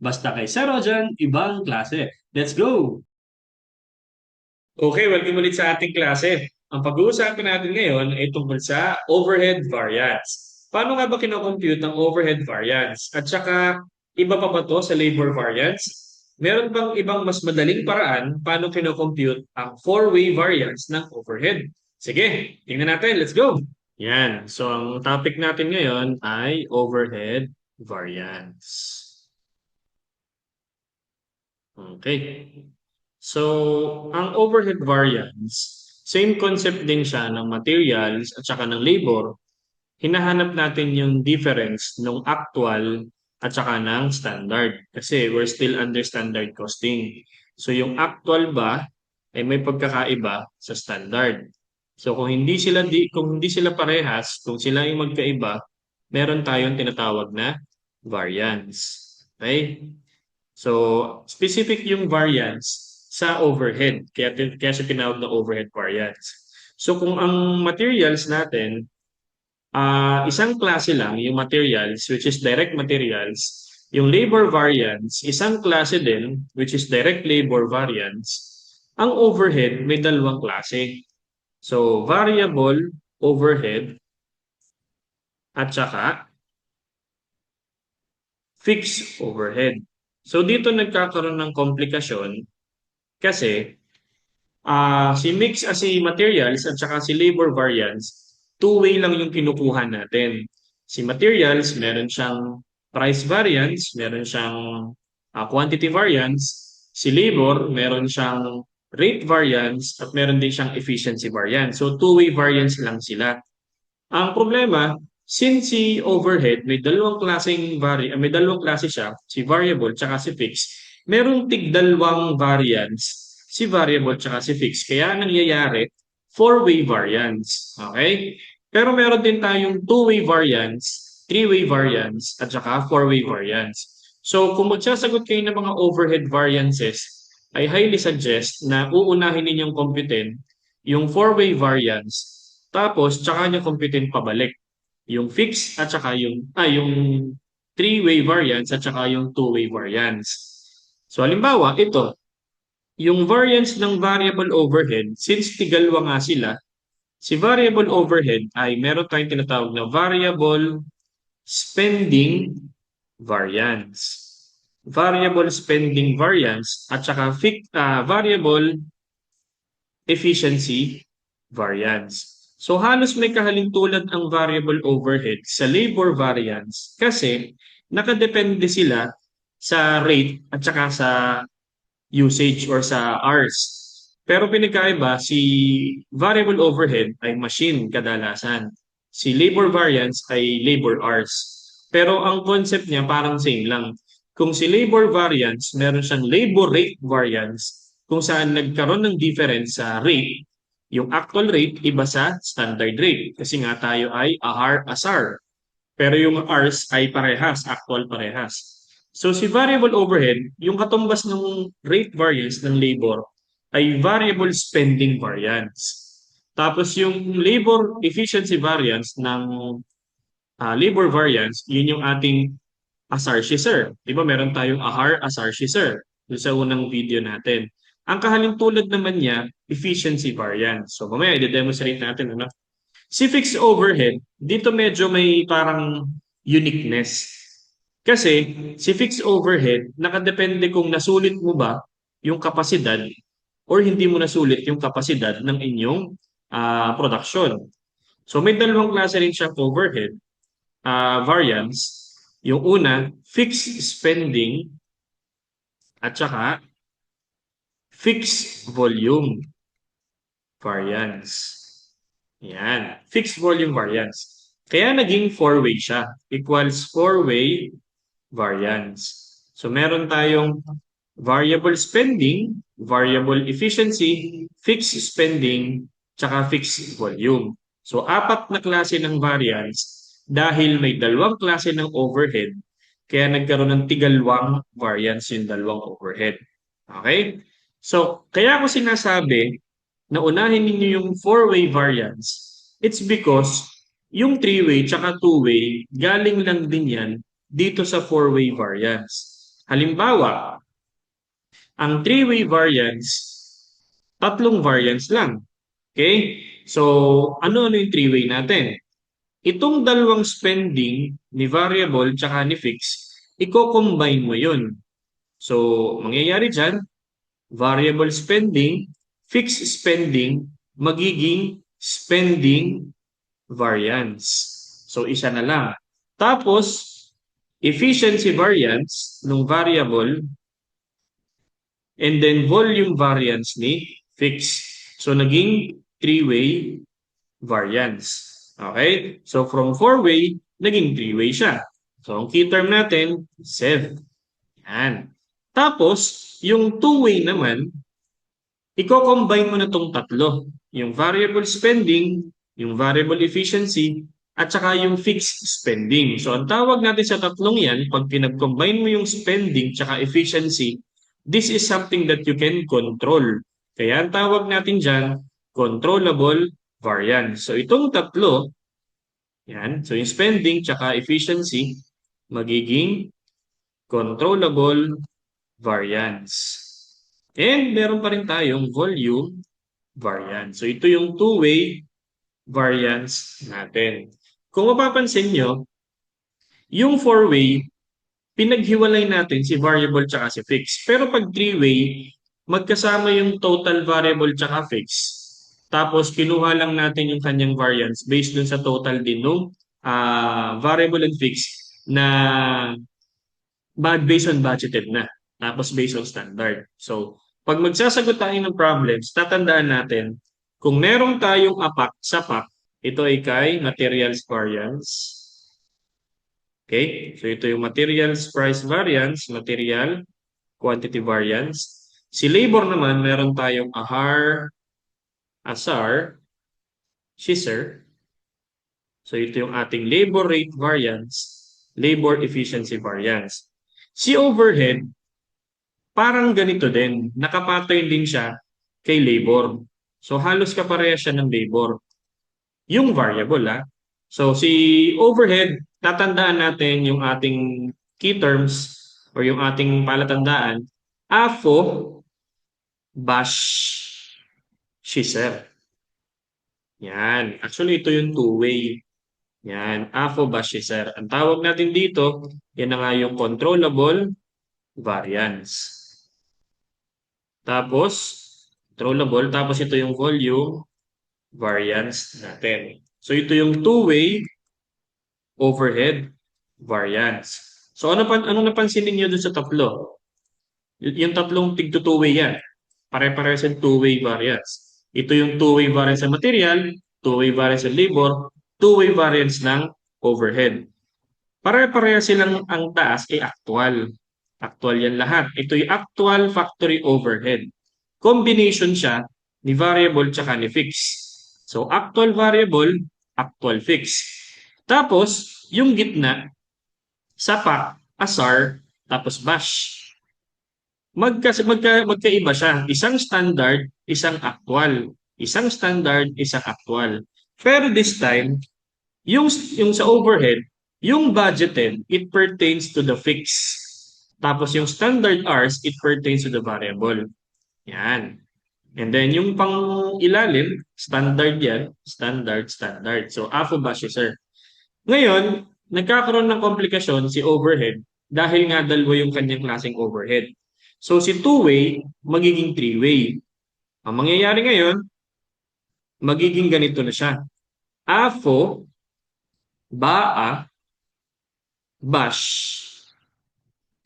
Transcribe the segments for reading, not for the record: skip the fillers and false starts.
Basta kay Zero dyan, ibang klase. Let's go! Okay, welcome ulit sa ating klase. Ang pag-uusapan natin ngayon ay tungkol sa overhead variance. Paano nga ba kinocompute ang overhead variance? At saka, iba pa ba to sa labor variance? Meron bang ibang mas madaling paraan paano kinocompute ang four-way variance ng overhead? Sige, tingnan natin. Let's go! Yan. So, ang topic natin ngayon ay overhead variance. Okay. So, ang overhead variance, same concept din siya ng materials at saka ng labor. Hinahanap natin yung difference ng actual at saka ng standard. Kasi we're still under standard costing. So, yung actual ba ay may pagkakaiba sa standard. So, kung hindi sila parehas, kung sila yung magkaiba, meron tayong tinatawag na variance. Okay? So, specific yung variance sa overhead. Kaya siya tinawag na overhead variance. So, kung ang materials natin, isang klase lang, yung materials, which is direct materials, yung labor variance, isang klase din, which is direct labor variance, ang overhead may dalawang klase. So, variable overhead at saka fixed overhead. So, dito nagkakaroon ng komplikasyon kasi si materials at saka si labor variance, two-way lang yung kinukuha natin. Si materials, meron siyang price variance, meron siyang quantity variance. Si labor, meron siyang rate variance at meron din siyang efficiency variance. So two-way variance lang sila. Ang problema, since si overhead may dalawang klase siya, si variable tsaka si fixed, merong tigdalawang variance si variable tsaka si fixed. Kaya nangyayari, four-way variance. Okay? Pero meron din tayong two-way variance, three-way variance, at saka four-way variance. So kung magsasagot kayo ng mga overhead variances, I highly suggest na uunahin ninyong computin yung four-way variance tapos, tsaka niya computin pabalik. Yung fixed at saka yung three-way variance at saka yung two-way variance. So, halimbawa, ito, yung variance ng variable overhead, since tigalwa nga sila, si variable overhead ay meron tayong tinatawag na variable spending variance. Variable spending variance at saka variable efficiency variance. So halos may kahalintulad ang variable overhead sa labor variance kasi nakadepende sila sa rate at saka sa usage or sa hours. Pero pinagkaiba, si variable overhead ay machine kadalasan. Si labor variance ay labor hours. Pero ang concept niya parang same lang. Kung si labor variance, meron siyang labor rate variance kung saan nagkaroon ng difference sa rate. Yung actual rate iba sa standard rate kasi nga tayo ay ahar asar. Pero yung hours ay parehas, actual parehas. So si variable overhead, yung katumbas ng rate variance ng labor ay variable spending variance. Tapos yung labor efficiency variance ng labor variance, yun yung ating asar sir. Di ba meron tayong ahar asar sir doon sa unang video natin. Ang kahalintulad naman niya, efficiency variance. So mamaya i-demonstrate natin ano. Si fixed overhead, dito medyo may parang uniqueness. Kasi si fixed overhead, nakadepende kung nasulit mo ba yung kapasidad or hindi mo nasulit yung kapasidad ng inyong production. So may dalawang klase rin siyang overhead variance. Yung una, fixed spending at saka fixed volume variance. Yan. Fixed volume variance. Kaya naging four-way siya. Equals four-way variance. So meron tayong variable spending, variable efficiency, fixed spending, tsaka fixed volume. So apat na klase ng variance dahil may dalawang klase ng overhead, kaya nagkaroon ng tigalwang variance yung dalawang overhead. Okay? So, kaya ako sinasabi na unahin ninyo yung four-way variance, it's because yung three-way tsaka two-way, galing lang din yan dito sa four-way variance. Halimbawa, ang three-way variance, tatlong variance lang. Okay? So, ano-ano yung three-way natin? Itong dalawang spending ni variable tsaka ni fix, i-combine mo yun. So, mangyayari dyan, variable spending, fixed spending, magiging spending variance. So, isa na lang. Tapos, efficiency variance ng variable and then volume variance ni fixed. So, naging three-way variance. Okay? So, from four-way, naging three-way siya. So, ang key term natin, SEV. Yan. Tapos, yung two-way naman, i-combine mo na itong tatlo. Yung variable spending, yung variable efficiency, at saka yung fixed spending. So, ang tawag natin sa tatlong yan, pag pinag-combine mo yung spending tsaka efficiency, this is something that you can control. Kaya ang tawag natin dyan, controllable variance. So, itong tatlo, yan. So, yung spending tsaka efficiency, magiging controllable variance. And meron pa rin tayong volume variance. So, ito yung two-way variance natin. Kung mapapansin nyo, yung four-way, pinaghiwalay natin si variable tsaka si fixed. Pero pag three-way, magkasama yung total variable tsaka fixed. Tapos, kinuha lang natin yung kanyang variance based dun sa total din ng variable and fixed na based on budgeted na. Tapos based on standard. So, pag magsasagot tayo ng problems, tatandaan natin, kung meron tayong apak sa PAC, ito ay kay materials variance. Okay? So, ito yung materials price variance, material quantity variance. Si labor naman, meron tayong AHAR, ASAR, SHISER. So, ito yung ating labor rate variance, labor efficiency variance. Si overhead, parang ganito din. Nakapatay din siya kay labor. So, halos kapareha siya ng labor. Yung variable, So, si overhead, tatandaan natin yung ating key terms or yung ating palatandaan, AFO, BASH, SHISER. Yan. Actually, ito yung two-way. Yan. AFO, BASH, SHISER. Ang tawag natin dito, yan na nga yung controllable variance. Tapos, controllable. Tapos ito yung volume variance natin. So ito yung two-way overhead variance. So ano napansin niyo dun sa tatlo? Yung tatlong tig-two-way yan. Pare-pareho sa two-way variance. Ito yung two-way variance sa material, two-way variance sa labor, two-way variance ng overhead. Pare-pareho silang ang taas ay actual. Actual yan lahat. Ito yung actual factory overhead. Combination siya ni variable tsaka ni fixed. So, actual variable, actual fixed. Tapos, yung gitna, sapak, asar, tapos bash. Magkaiba siya. Isang standard, isang actual. Isang standard, isang actual. Pero this time, yung sa overhead, yung budgeted, it pertains to the fixed. Tapos yung standard hours, it pertains to the variable. Yan. And then yung pang ilalim, standard yan. Standard, standard. So, AFO BASH, sir. Ngayon, nagkakaroon ng komplikasyon si overhead dahil nga dalawa yung kanyang klaseng overhead. So, si two-way, magiging three-way. Ang mangyayari ngayon, magiging ganito na siya. AFO, BAA, BASH,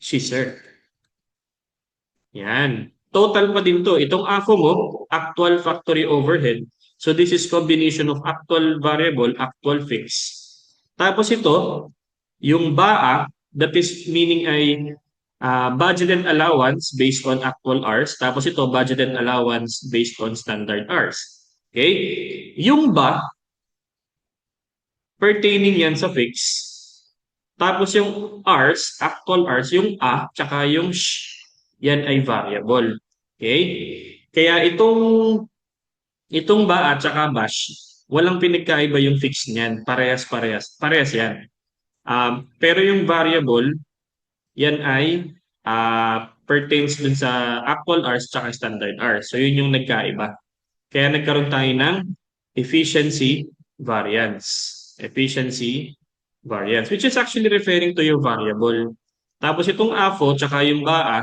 SHISER. Yan. Total pa din to. Itong AFO mo, actual factory overhead. So this is combination of actual variable, actual fixed. Tapos ito, yung BAA, that is meaning ay budgeted allowance based on actual hours. Tapos ito, budgeted allowance based on standard hours. Okay? Yung BA, pertaining yan sa fixed. Tapos yung hours, actual hours, yung A, tsaka yung sh, yan ay variable. Okay? Kaya itong ba at tsaka bash, walang pinagkaiba yung fixed niyan. Parehas yan. Pero yung variable, yan ay pertains dun sa actual hours tsaka standard hours. So yun yung nagkaiba. Kaya nagkaroon tayo ng efficiency variance. Efficiency variance, which is actually referring to your variable. Tapos itong AFO tsaka yung BAA,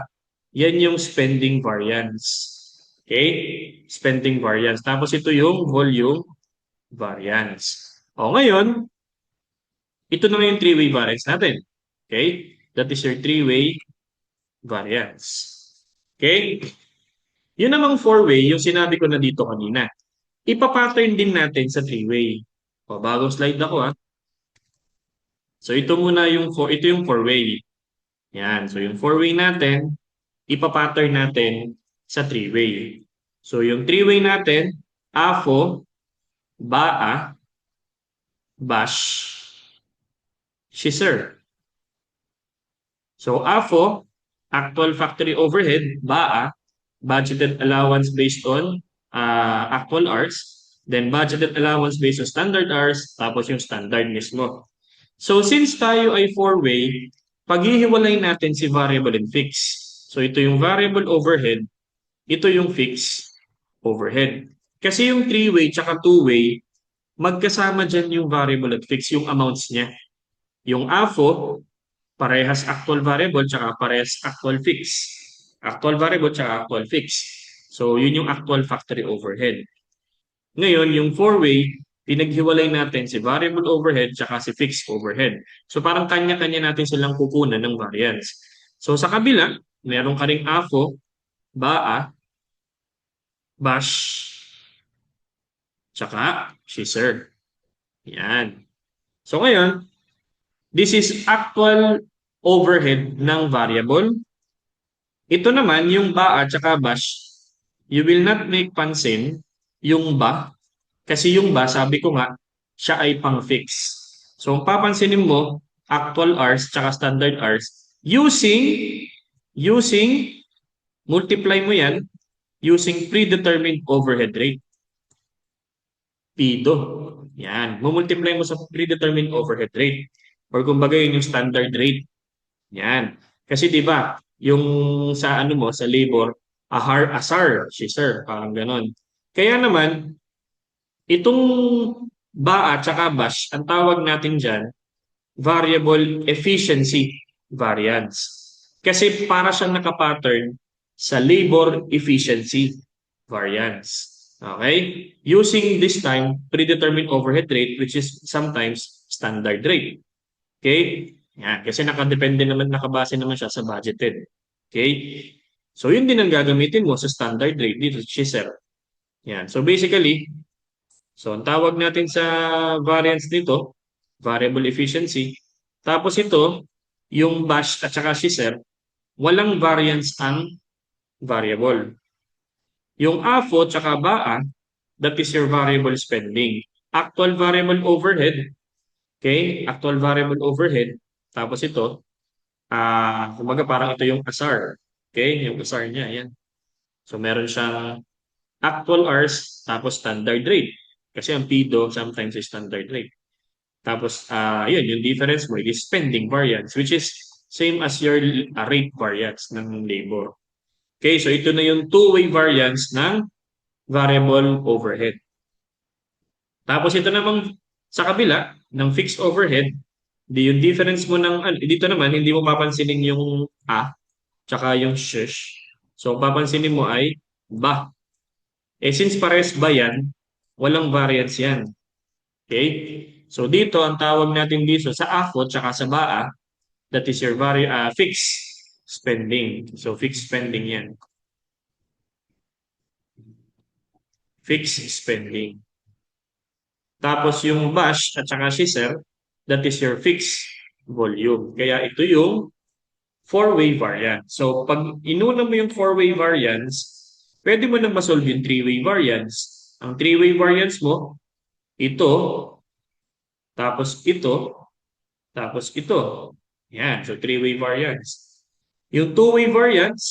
yan yung spending variance. Okay? Spending variance. Tapos ito yung volume variance. O ngayon, ito na yung three-way variance natin. Okay? That is your three-way variance. Okay? Yun namang four-way, yung sinabi ko na dito kanina. Ipa-pattern din natin sa three-way. O, bagong slide ako ha. So ito muna yung ito yung four-way. Yan. So yung four-way natin, ipa-pattern natin sa three-way. So yung three-way natin, AFO, BAA, BASH, scissor. So AFO, actual factory overhead, BAA, budgeted allowance based on actual hours, then budgeted allowance based on standard hours, tapos yung standard mismo. So since tayo ay four-way, paghihiwalay natin si variable and fixed. So ito yung variable overhead, ito yung fixed overhead. Kasi yung three-way tsaka two-way, magkasama dyan yung variable at fixed, yung amounts niya. Yung AFO, parehas actual variable tsaka parehas actual fixed. Actual variable tsaka actual fixed. So yun yung actual factory overhead. Ngayon, yung four-way, pinaghiwalay natin si variable overhead tsaka si fixed overhead. So parang kanya-kanya natin silang kukunan ng variance. So sa kabila, meron ka ring AFO, BAA, BASH, tsaka scissor. Yan. So ngayon, this is actual overhead ng variable. Ito naman, yung BAA tsaka BASH, you will not make pansin yung BA kasi yung BA, sabi ko nga, siya ay pang-fix. So, kung papansinin mo, actual hours tsaka standard hours, using, multiply mo yan, using predetermined overhead rate. PIDO. Yan. Mumultiply mo sa predetermined overhead rate. Or kumbaga yun yung standard rate. Yan. Kasi 'di ba, yung sa ano mo sa labor, asar, scissor, parang ganon. Kaya naman itong BA at saka BASH, ang tawag natin diyan variable efficiency variance. Kasi para siyang nakapattern sa labor efficiency variance. Okay? Using this time predetermined overhead rate which is sometimes standard rate. Okay? Yan. Kasi nakadepende naman, nakabase naman siya sa budgeted. Okay? So, yun din ang gagamitin mo sa standard rate dito sa scissor. Yan. So, basically, so, ang tawag natin sa variance dito, variable efficiency. Tapos ito, yung bash at saka scissor, walang variance ang variable. Yung AFO at saka BAA, that is your variable spending. Actual variable overhead, okay? Actual variable overhead. Tapos ito, kumbaga parang ito yung ASAR. Okay, yung ASAR niya, yan. So meron siyang actual hours tapos standard rate. Kasi ang PIDO sometimes is standard rate. Tapos yun, yung difference mo is spending variance which is same as your rate variance ng labor. Okay, so ito na yung two-way variance ng variable overhead. Tapos ito namang sa kabila ng fixed overhead, yung difference mo ng dito naman hindi mo papansinin yung tsaka yung shush. So, papansinin mo ay ba. Since pares ba yan, walang variance yan. Okay? So, dito, ang tawag natin dito sa AFO tsaka sa BAA, that is your fixed spending. So, fixed spending yan. Fixed spending. Tapos, yung BASH at saka scissor, that is your fixed volume. Kaya ito yung four-way variance. So, pag inuna mo yung four-way variance, pwede mo nang masolve yung three-way variance. Ang three-way variance mo, ito, tapos ito, tapos ito. Yan, so three-way variance. Yung two-way variance,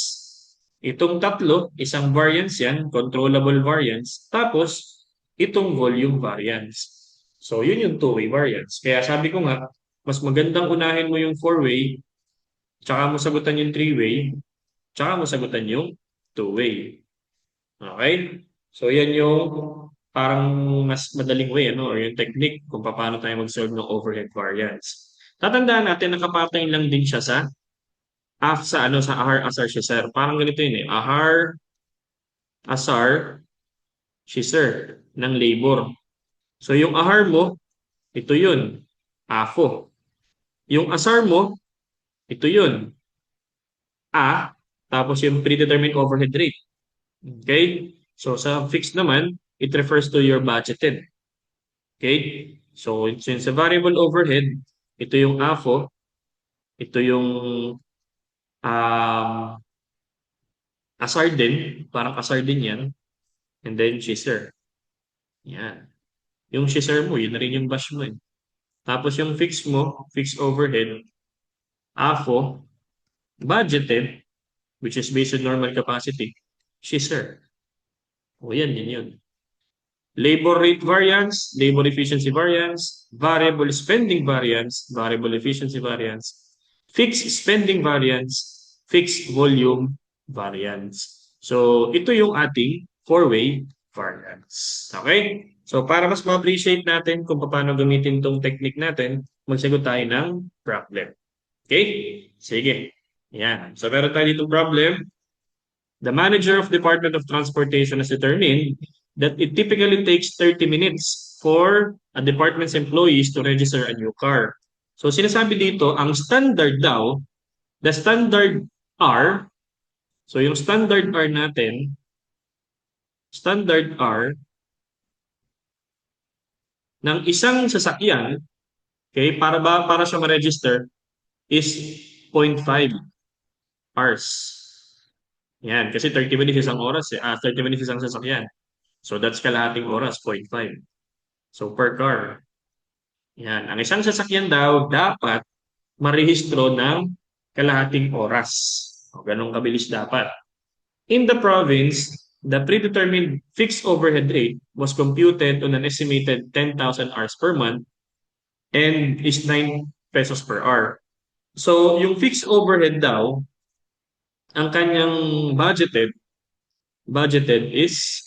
itong tatlo, isang variance yan, controllable variance, tapos itong volume variance. So, yun yung two-way variance. Kaya sabi ko nga, mas magandang unahin mo yung four-way tsaka mo sagutan yung three-way, tsaka mo sagutan yung two-way. Okay? So, yan yung parang mas madaling way, ano, or yung technique kung paano tayo mag-solve ng overhead variance. Tatandaan natin, nakapatay lang din siya sa sa ahar, asar, shisar. Parang ganito yun eh. Ahar, asar, shisar ng labor. So, yung ahar mo, ito yun. AFO. Yung asar mo, ito yun. Tapos yung predetermined overhead rate. Okay? So, sa fixed naman, it refers to your budgeted. Okay? So, since sa variable overhead, ito yung AFO, ito yung um, asar din, parang asar din yan, and then chaser. Yan. Yung chaser mo, yun na rin yung bash mo eh. Tapos yung fixed mo, fixed overhead, AFO, budgeted, which is based on normal capacity, chaser. O yan yun. Labor rate variance, labor efficiency variance, variable spending variance, variable efficiency variance, fixed spending variance, fixed volume variance. So, ito yung ating four-way variance. Okay? So, para mas ma-appreciate natin kung paano gamitin tong technique natin, magsagot tayo ng problem. Okay? Sige. Yan. So, meron tayo dito problem. The manager of Department of Transportation has determined that it typically takes 30 minutes for a department's employees to register a new car. So sinasabi dito, ang standard daw, the standard R, so yung standard R natin, standard R ng isang sasakyan, okay, para siya ma-register is 0.5 hours. Yan, kasi 30 minutes isang oras, 30 minutes isang sasakyan. So that's kalahating oras, 0.5. So per car. Yan. Ang isang sasakyan daw dapat marehistro ng kalahating oras. O, ganun kabilis dapat. In the province, the predetermined fixed overhead rate was computed on an estimated 10,000 hours per month and is 9 pesos per hour. So, yung fixed overhead daw, ang kanyang budgeted is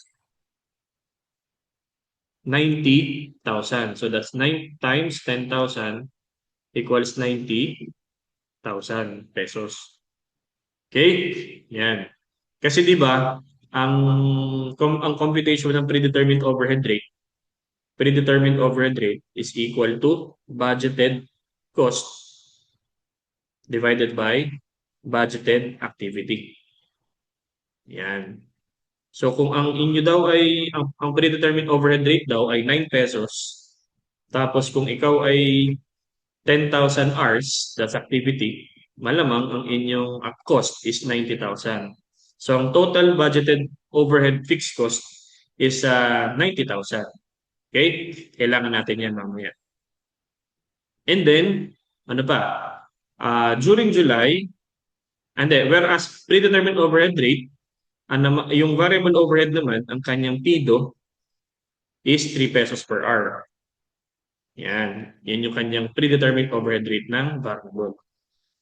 90,000. So, that's 9 times 10,000 equals 90,000 pesos. Okay? Yan. Kasi 'di ba, ang ang computation ng predetermined overhead rate is equal to budgeted cost divided by budgeted activity. Yan. So kung ang inyo daw ay ang predetermined overhead rate daw ay 9 pesos, tapos kung ikaw ay 10,000 hours, that's activity, malamang ang inyong cost is 90,000. So ang total budgeted overhead fixed cost is 90,000. Okay? Kailangan natin yan mamaya. And then, ano pa? During July, and then, whereas predetermined overhead rate, yung variable overhead naman, ang kanyang PIDO is 3 pesos per hour. Yan. Yan yung kanyang predetermined overhead rate ng variable.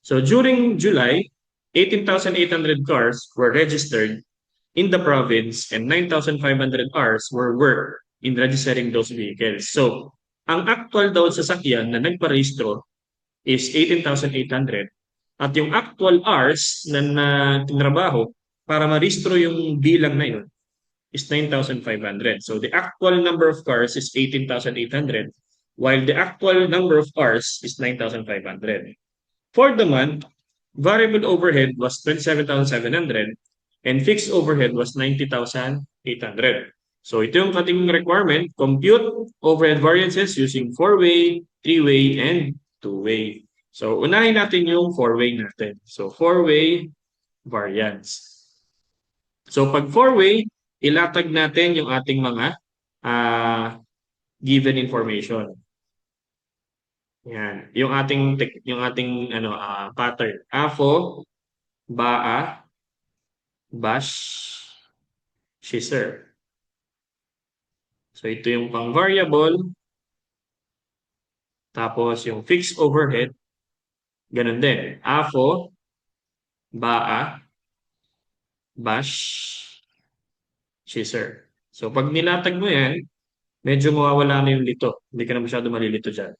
So during July, 18,800 cars were registered in the province and 9,500 hours were worked in registering those vehicles. So, ang actual daw sa sasakyan na nagparehistro is 18,800 at yung actual hours na tinrabaho para marehistro yung bilang na yun is 9,500. So, the actual number of cars is 18,800 while the actual number of hours is 9,500. For the month, variable overhead was 27,700 and fixed overhead was 90,800. So ito yung ating requirement, compute overhead variances using four-way, three-way, and two-way. So unahin natin yung four-way natin. So four-way variance. So pag four-way, ilatag natin yung ating mga given information. Yan, yung ating pattern. AFO, BAA, BASH, SHISER. So ito yung pang variable, tapos yung fixed overhead, ganun din. AFO, baa, bash, scissor. So pag nilatag mo yan, medyo mawawala na yung lito. Hindi ka na masyado malilito dyan.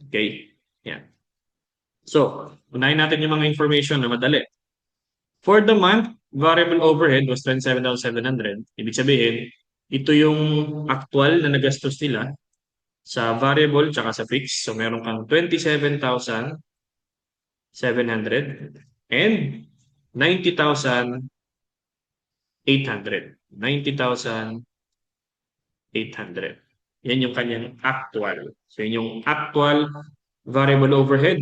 Okay? Yan. So, unahin natin yung mga information na madali. For the month, variable overhead was 27,700. Ibig sabihin, ito yung actual na nagastos nila sa variable tsaka sa fixed. So, meron kang 27,700 and 90,800. 90,800. Yan yung kanyang actual. So, yun yung actual variable overhead,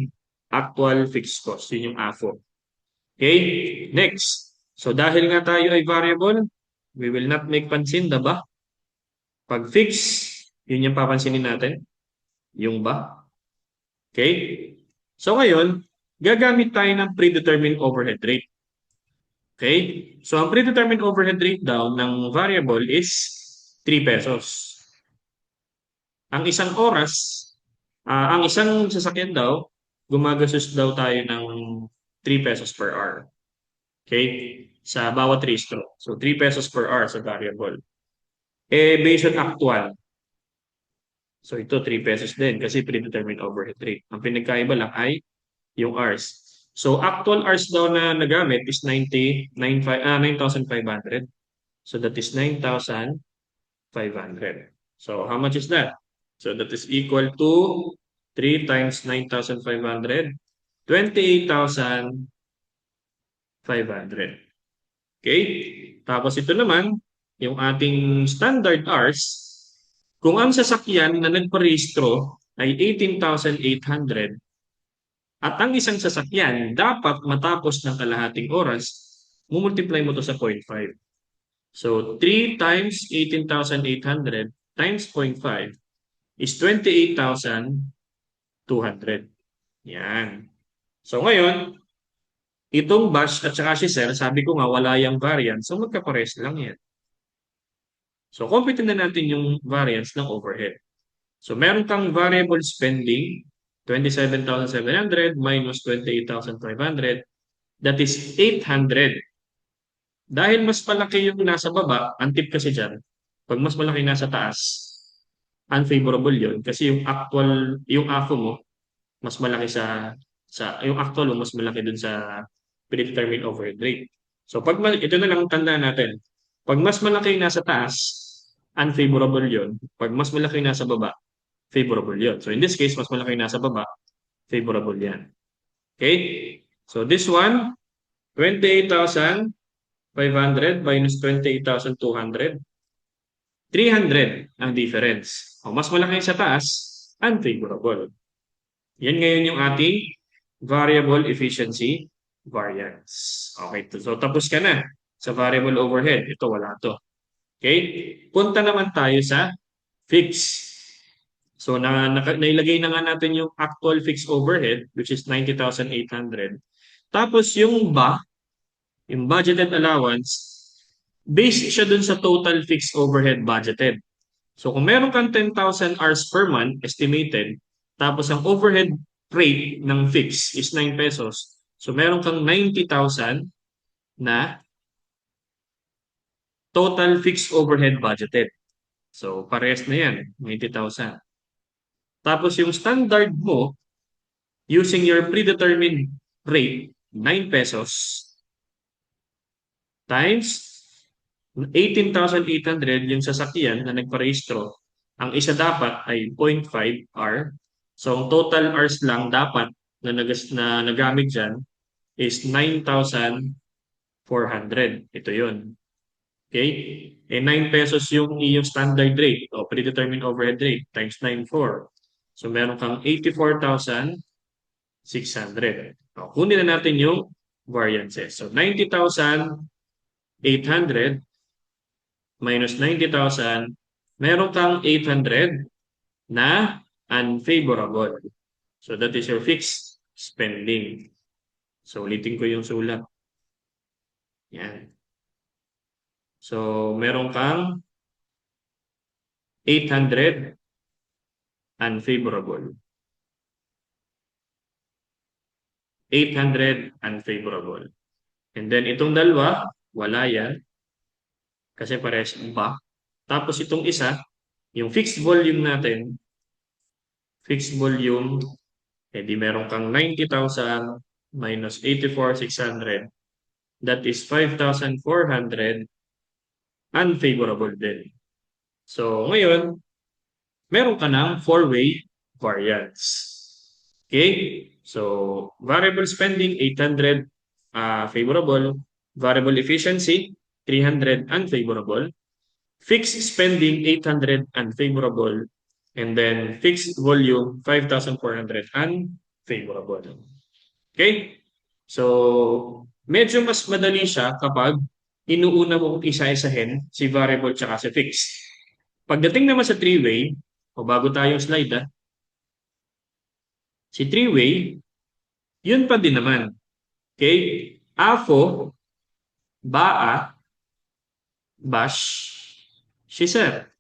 actual fixed cost. Yun yung AFO. Okay? Next. So, dahil nga tayo ay variable, we will not make pansin the ba. Pag fixed, yun yung papansinin natin. Yung ba. Okay? So, ngayon, gagamit tayo ng predetermined overhead rate. Okay? So, ang predetermined overhead rate daw ng variable is 3 pesos. Ang isang oras, ang isang sasakyan daw, gumagastos daw tayo ng 3 pesos per hour. Okay? Sa bawat rehistro. So, 3 pesos per hour sa variable. Based on actual. So, ito 3 pesos din kasi predetermined overhead rate. Ang pinagkaiba lang ay yung hours. So, actual hours daw na nagamit is 9,500. So, that is 9,500. So, how much is that? So, that is equal to 3 times 9,500, 28,500. Okay? Tapos ito naman, yung ating standard hours, kung ang sasakyan na nagparehistro ay 18,800 at ang isang sasakyan dapat matapos ng kalahating oras, mumultiply mo to sa 0.5. So, 3 times 18,800 times 0.5 is 28,200. Yan. So, ngayon, itong bash at saka si sir, sabi ko nga wala yung variance, so magkapares lang yan. So, compute na natin yung variance ng overhead. So, meron kang variable spending, 27,700 minus 28,500, that is 800. Dahil mas malaki yung nasa baba, ang tip kasi dyan, pag mas malaki nasa taas, unfavorable yun. Kasi yung actual, yung AFO mo, mas malaki yung actual mo, mas malaki dun sa predetermined overhead rate. So, ito na lang tandaan natin. Pag mas malaki yung nasa taas, unfavorable yun. Pag mas malaki yung nasa baba, favorable yun. So, in this case, mas malaki yung nasa baba, favorable yan. Okay? So, this one, 28,500 minus 28,200. 300 ang difference. O, mas malaki sa taas, unfavorable. Yan ngayon yung ating variable efficiency variance. Okay, so tapos ka na sa variable overhead. Ito, wala to. Okay? Punta naman tayo sa fixed. So, nailagay na nga natin yung actual fixed overhead, which is 90,800. Tapos yung yung budgeted allowance, based siya dun sa total fixed overhead budgeted. So, kung meron kang 10,000 hours per month estimated, tapos ang overhead rate ng fixed is 9 pesos, so meron kang 90,000 na total fixed overhead budgeted. So, parehas na yan, 90,000. Tapos yung standard mo, using your predetermined rate, 9 pesos, times 18,800 yung sasakyan na nagparehistro, ang isa dapat ay 0.5 hour. So, ang total hours lang dapat na nagamit dyan is 9,400. Ito yun. Okay? 9 pesos yung iyong standard rate o predetermined overhead rate times 9,4. So, meron kang 84,600. Kunin na natin yung variances. So, 90,800 minus 90,000, meron kang 800 na unfavorable. So that is your fixed spending. So ulitin ko yung sulat. Yan. So meron kang 800 unfavorable. 800 unfavorable. And then itong dalawa, wala yan. Kasi parehas ba. Tapos itong isa, yung fixed volume natin, fixed volume, di meron kang 90,000 minus 84,600. That is 5,400 unfavorable din. So, ngayon, meron ka ng four-way variance. Okay? So, variable spending, 800 favorable. Variable efficiency, 300 unfavorable. Fixed spending, 800 unfavorable. And then, fixed volume, 5,400 unfavorable. Okay? So, medyo mas madali siya kapag inuuna mong isa-isahin si variable tsaka si fixed. Pagdating naman sa three-way, o bago tayong slide si three-way, yun pa din naman. Okay? AFO, BAA, BASH, SHISER.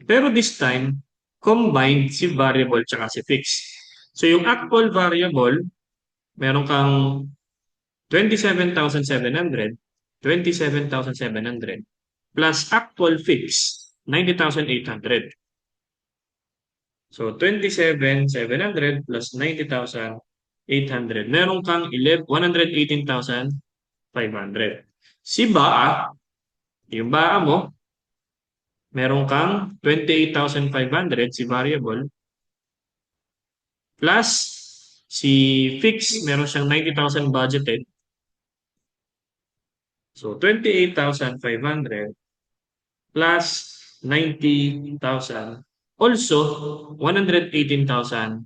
Pero this time, combined si variable tsaka si fixed. So yung actual variable, meron kang 27,700, 27,700 plus actual fixed 90,800. So 27,700 plus 90,800. Meron kang 118,500. Si BAA, yung BAA mo, meron kang 28,500 si variable plus si fixed, meron siyang 90,000 budgeted. So 28,500 plus 90,000, also 118,500.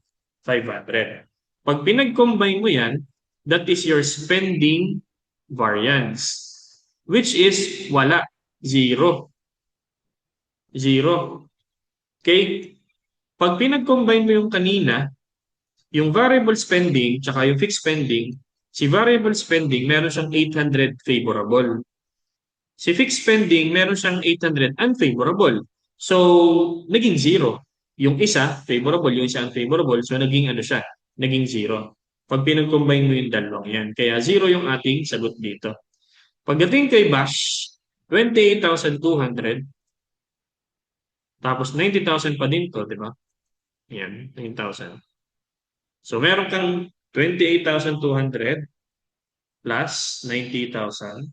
Pag pinag-combine mo yan, that is your spending variance, which is wala, zero. Zero. Okay? Pag pinag-combine mo yung kanina, yung variable spending tsaka yung fixed spending, si variable spending meron siyang 800 favorable. Si fixed spending, meron siyang 800 unfavorable. So, naging zero. Yung isa, favorable. Yung isa unfavorable. So, naging ano siya? Naging zero. Pag pinag-combine mo yung dalawang yan. Kaya zero yung ating sagot dito. Pagdating kay Bash, 28,200. Tapos 90,000 pa din to, di ba? Yan, 9,000. So, meron kang 28,200 plus 90,000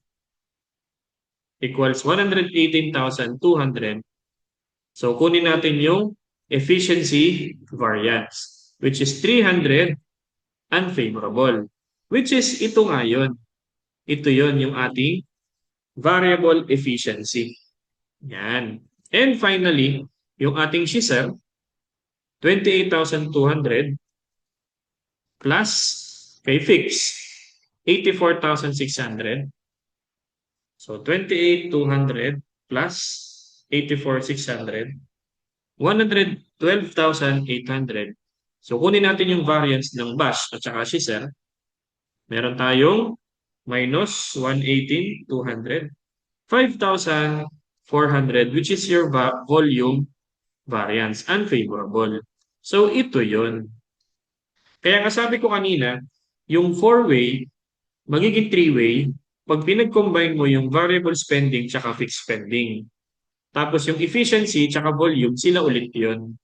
equals 118,200. So, kunin natin yung efficiency variance, which is 300 unfavorable. Which is ito nga yun. Ito yun yung ating variable efficiency. Yan. And finally, yung ating SHISER, 28,200 plus kay fix, 84,600. So, 28,200 plus 84,600, 112,800. So, kunin natin yung variance ng BASH at saka SHISER. Meron tayong minus 118,200, 5,400, which is your volume variance, unfavorable. So, ito yun. Kaya nga sabi ko kanina, yung four-way, magiging three-way, pag pinag-combine mo yung variable spending tsaka fixed spending. Tapos yung efficiency tsaka volume, sila ulit yun.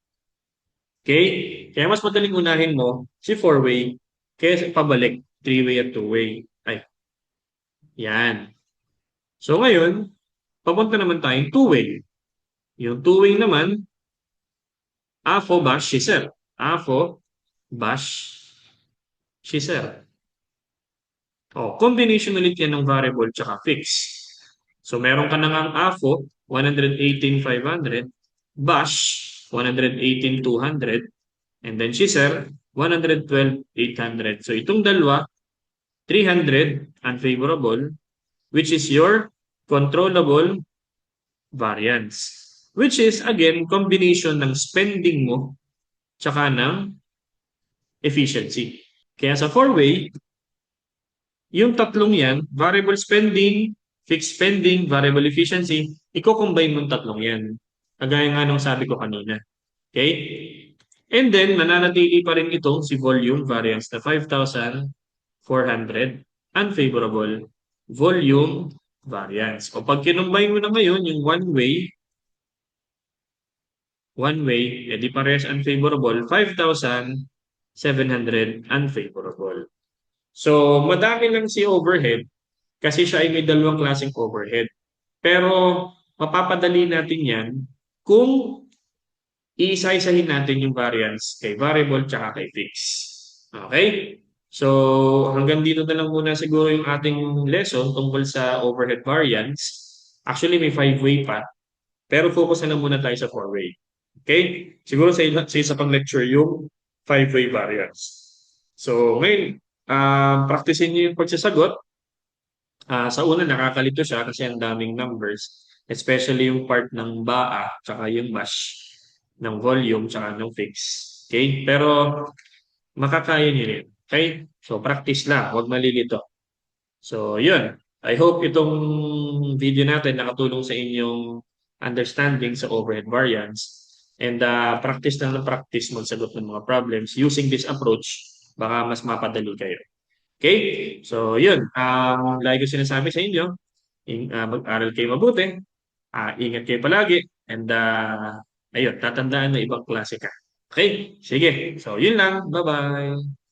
Okay? Kaya mas madaling unahin mo si four-way kaya pabalik, three-way at two-way. Ay, yan. So ngayon, papunta naman tayong two-way. Yung two-way naman, AFO, BASH, SHISER. AFO, BASH, SHISER. Combination ulit yan ng variable tsaka fixed. So meron ka na nga ang AFO, 118,500, BASH, 118,200, and then SHISER, 112,800. So itong dalawa, 300 unfavorable, which is your controllable variance. Which is, again, combination ng spending mo tsaka ng efficiency. Kaya sa four-way, yung tatlong yan, variable spending, fixed spending, variable efficiency, i-combine mong tatlong yan. Kagaya nga nung sabi ko kanina. Okay? And then, mananatili pa rin itong si volume variance na 5,400. unfavorable volume variance. O pag kinumbine mo na ngayon yung one way, edi parehas unfavorable, 5,700 unfavorable. So, madami lang si overhead kasi siya ay may dalawang klaseng overhead. Pero, mapapadali natin yan kung iisa-isahin natin yung variance kay variable tsaka kay fixed. Okay? So, hanggang dito na lang muna siguro yung ating lesson tungkol sa overhead variance. Actually, may five-way pa, pero focus na lang muna tayo sa four-way. Okay? Siguro sa isa pang lecture yung five-way variance. So, ngayon, practicein niyo yung pagsasagot. Sa una, nakakalito siya kasi ang daming numbers, especially yung part ng BAA, tsaka yung MASH, ng volume, tsaka ng fix. Okay? Pero, makakaya niyo rin. Okay? So, practice lang. Huwag malilito. So, yun. I hope itong video natin nakatulong sa inyong understanding sa overhead variance. And practice lang ng practice magsagot ng mga problems using this approach, baka mas mapadali kayo. Okay? So, yun. Lagi ko sinasabi sa inyo, mag-aral kayo mabuti, ingat kayo palagi, and ayun, tatandaan na ibang klase ka. Okay? Sige. So, yun lang. Bye-bye.